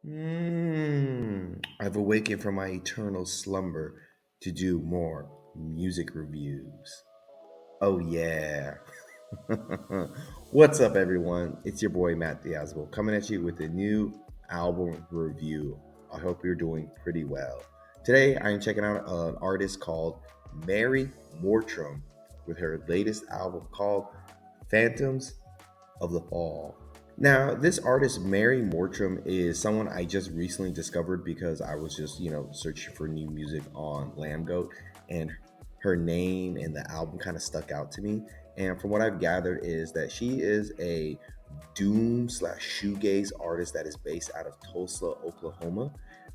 I've awakened from my eternal slumber to do more music reviews. Oh, yeah. What's up, everyone? It's your boy, Matt Diazbo, coming at you with a new album review. I hope you're doing pretty well. Today, I am checking out an artist called Mary Mortem with her latest album called Phantoms of the Fall. Now, this artist, Mary Mortem, is someone I just recently discovered because I was just, searching for new music on Lambgoat, and her name and the album kind of stuck out to me. And from what I've gathered, is that she is a doom slash shoegaze artist that is based out of Tulsa, Oklahoma.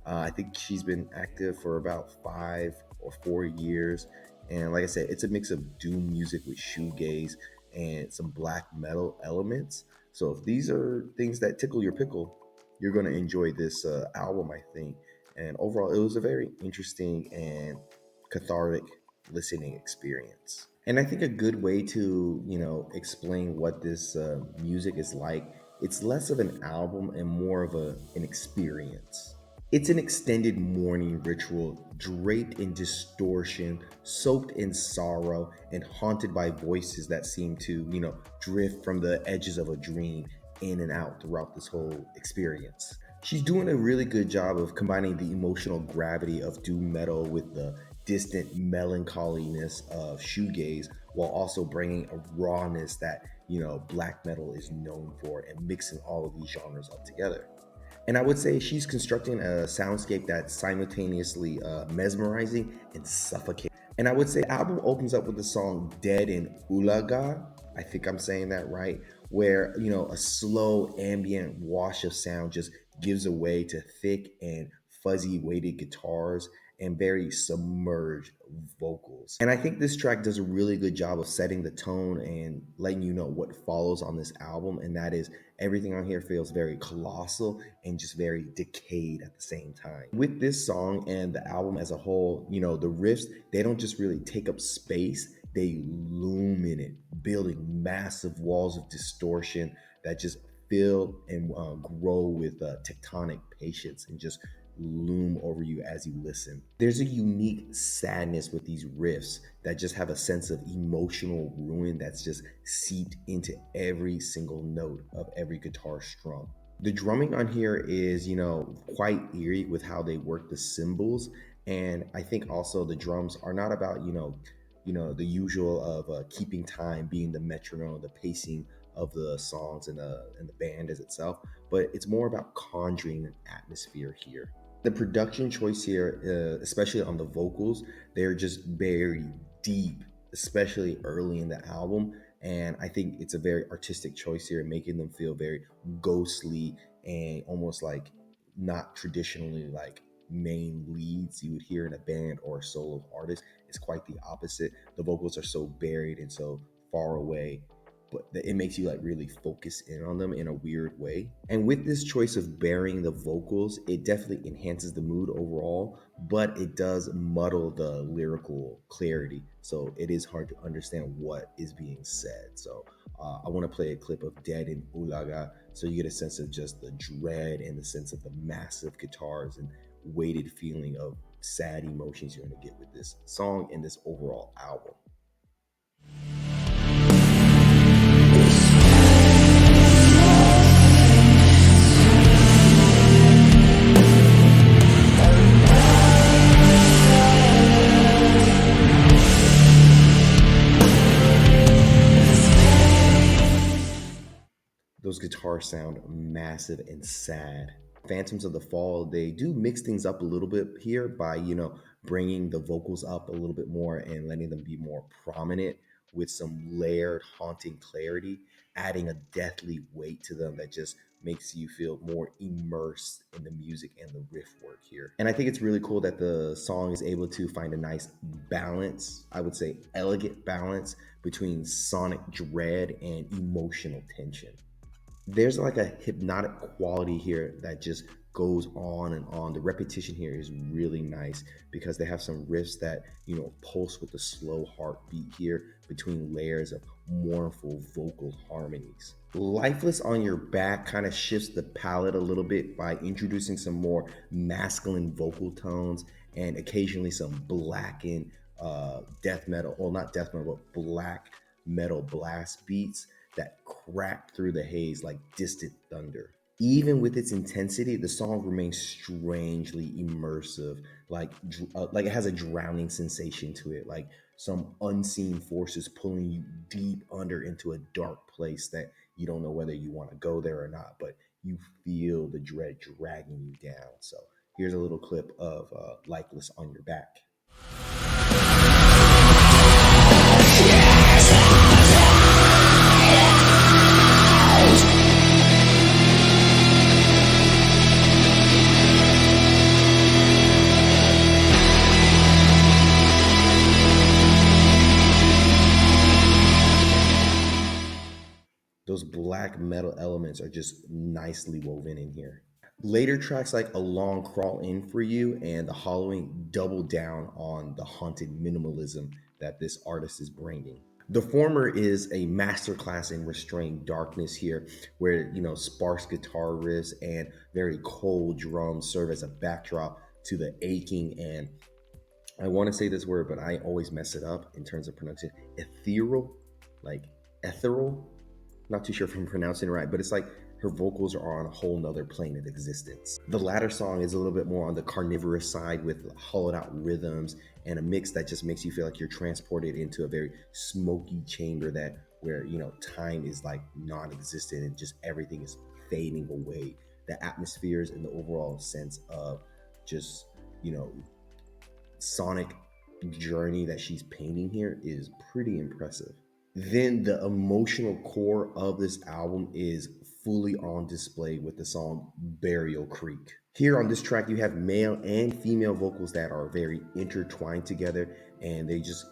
I think she's been active for about 5 or 4 years. And like I said, it's a mix of doom music with shoegaze and some black metal elements. So if these are things that tickle your pickle, you're going to enjoy this album, I think. And overall, it was a very interesting and cathartic listening experience. And I think a good way to, explain what this music is like, it's less of an album and more of an experience. It's an extended mourning ritual draped in distortion, soaked in sorrow, and haunted by voices that seem to, drift from the edges of a dream in and out throughout this whole experience. She's doing a really good job of combining the emotional gravity of doom metal with the distant melancholiness of shoegaze while also bringing a rawness that, black metal is known for and mixing all of these genres up together. And I would say she's constructing a soundscape that's simultaneously mesmerizing and suffocating. And I would say the album opens up with the song Dead in Ulaga. I think I'm saying that right. Where, a slow ambient wash of sound just gives away to thick and fuzzy weighted guitars and very submerged vocals. And I think this track does a really good job of setting the tone and letting you know what follows on this album. And that is everything on here feels very colossal and just very decayed at the same time. With this song and the album as a whole, the riffs, they don't just really take up space, they loom in it, building massive walls of distortion that just fill and grow with tectonic patience and just loom over you as you listen. There's a unique sadness with these riffs that just have a sense of emotional ruin that's just seeped into every single note of every guitar strum. The drumming on here is, quite eerie with how they work the cymbals. And I think also the drums are not about, the usual of keeping time, being the metronome, the pacing of the songs and the band as itself, but it's more about conjuring an atmosphere here. The production choice here, especially on the vocals, they're just buried deep, especially early in the album. And I think it's a very artistic choice here, making them feel very ghostly and almost like not traditionally like main leads you would hear in a band or a solo artist. It's quite the opposite. The vocals are so buried and so far away, but it makes you like really focus in on them in a weird way. And with this choice of burying the vocals, it definitely enhances the mood overall, but it does muddle the lyrical clarity. So it is hard to understand what is being said. So I want to play a clip of Dead in Ulaga so you get a sense of just the dread and the sense of the massive guitars and weighted feeling of sad emotions you're going to get with this song and this overall album. Those guitars sound massive and sad. Phantoms of the Fall, they do mix things up a little bit here by, bringing the vocals up a little bit more and letting them be more prominent with some layered, haunting clarity, adding a deathly weight to them that just makes you feel more immersed in the music and the riff work here. And I think it's really cool that the song is able to find a nice balance, I would say elegant balance between sonic dread and emotional tension. There's like a hypnotic quality here that just goes on and on. The repetition here is really nice because they have some riffs that, pulse with a slow heartbeat here between layers of mournful vocal harmonies. Lifeless on Your Back kind of shifts the palette a little bit by introducing some more masculine vocal tones and occasionally some blackened death metal, well, not death metal, but black metal blast beats that crack through the haze like distant thunder. Even with its intensity, the song remains strangely immersive, like it has a drowning sensation to it, like some unseen forces pulling you deep under into a dark place that you don't know whether you want to go there or not, but you feel the dread dragging you down. So here's a little clip of Lifeless on Your Back. Those black metal elements are just nicely woven in here. Later tracks like A Long Crawl In For You and The Hollowing double down on the haunted minimalism that this artist is bringing. The former is a masterclass in restrained darkness here, where sparse guitar riffs and very cold drums serve as a backdrop to the aching and, I want to say this word, but I always mess it up in terms of pronunciation, ethereal, like ethereal. Not too sure if I'm pronouncing it right, but it's like her vocals are on a whole nother plane of existence. The latter song is a little bit more on the carnivorous side with hollowed out rhythms and a mix that just makes you feel like you're transported into a very smoky chamber that where time is like non-existent and just everything is fading away. The atmospheres and the overall sense of just sonic journey that she's painting here is pretty impressive. Then the emotional core of this album is fully on display with the song Burial Creek. Here on this track, you have male and female vocals that are very intertwined together, and they just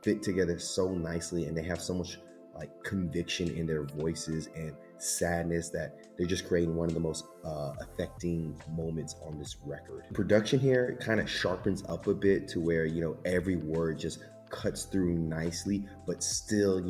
fit together so nicely, and they have so much like conviction in their voices and sadness that they're just creating one of the most affecting moments on this record. Production here kind of sharpens up a bit to where every word just cuts through nicely, but still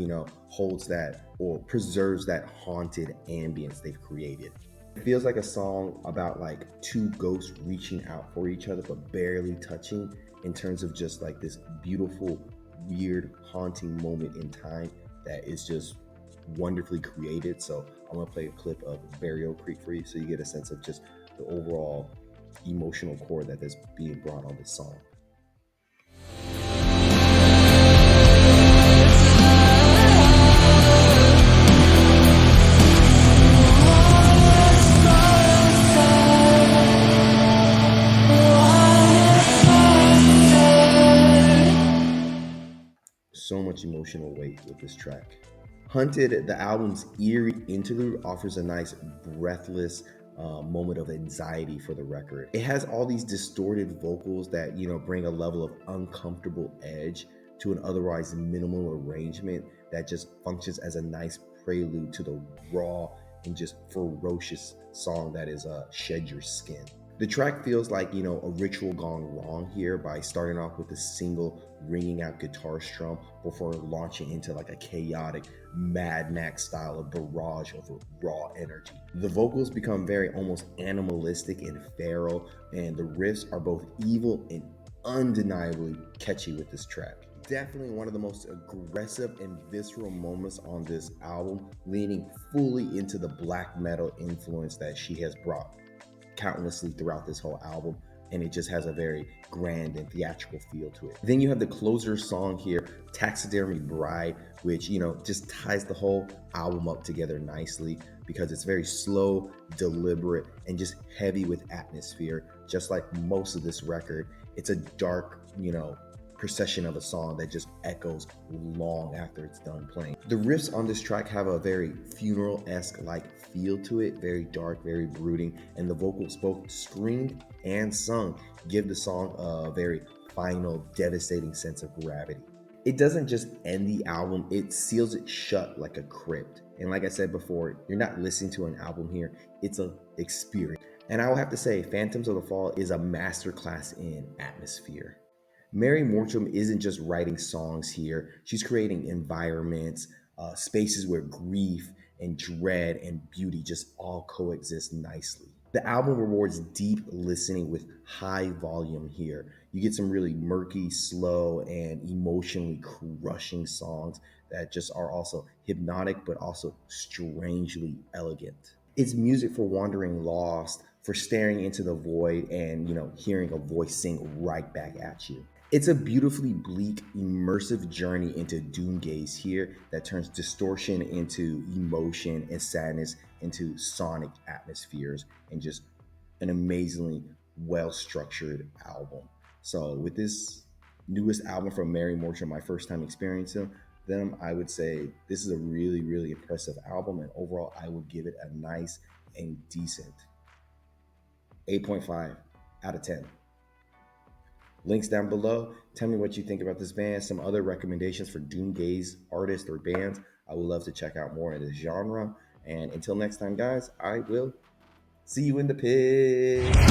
holds that or preserves that haunted ambience they've created. It feels like a song about like two ghosts reaching out for each other but barely touching, in terms of just like this beautiful, weird, haunting moment in time that is just wonderfully created. So I'm gonna play a clip of Burial Creek for you so you get a sense of just the overall emotional core that is being brought on this song. So much emotional weight with this track. Hunted, the album's eerie interlude, offers a nice breathless moment of anxiety for the record. It has all these distorted vocals that bring a level of uncomfortable edge to an otherwise minimal arrangement that just functions as a nice prelude to the raw and just ferocious song that is Shed Your Skin. The track feels like, a ritual gone wrong here by starting off with a single ringing out guitar strum before launching into like a chaotic Mad Max style of barrage of raw energy. The vocals become very almost animalistic and feral, and the riffs are both evil and undeniably catchy with this track. Definitely one of the most aggressive and visceral moments on this album, leaning fully into the black metal influence that she has brought countlessly throughout this whole album, and it just has a very grand and theatrical feel to it. Then you have the closer song here, Taxidermy Bride, which just ties the whole album up together nicely because it's very slow, deliberate, and just heavy with atmosphere. Just like most of this record, it's a dark procession of a song that just echoes long after it's done playing. The riffs on this track have a very funeral-esque like feel to it, very dark, very brooding, and the vocals, both screamed and sung, give the song a very final, devastating sense of gravity. It doesn't just end the album, it seals it shut like a crypt. And like I said before, you're not listening to an album here, it's an experience. And I will have to say, Phantoms of the Fall is a masterclass in atmosphere. Mary Mortem isn't just writing songs here, she's creating environments, spaces where grief and dread and beauty just all coexist nicely. The album rewards deep listening with high volume here. You get some really murky, slow, and emotionally crushing songs that just are also hypnotic but also strangely elegant. It's music for wandering lost, for staring into the void and, hearing a voice sing right back at you. It's a beautifully bleak, immersive journey into Doomgaze here that turns distortion into emotion and sadness into sonic atmospheres and just an amazingly well structured album. So, with this newest album from Mary Mortem, my first time experiencing them, I would say this is a really, really impressive album. And overall, I would give it a nice and decent 8.5 out of 10. Links down below. Tell me what you think about this band, some other recommendations for Doomgaze artists or bands. I would love to check out more in this genre. And until next time, guys, I will see you in the pit.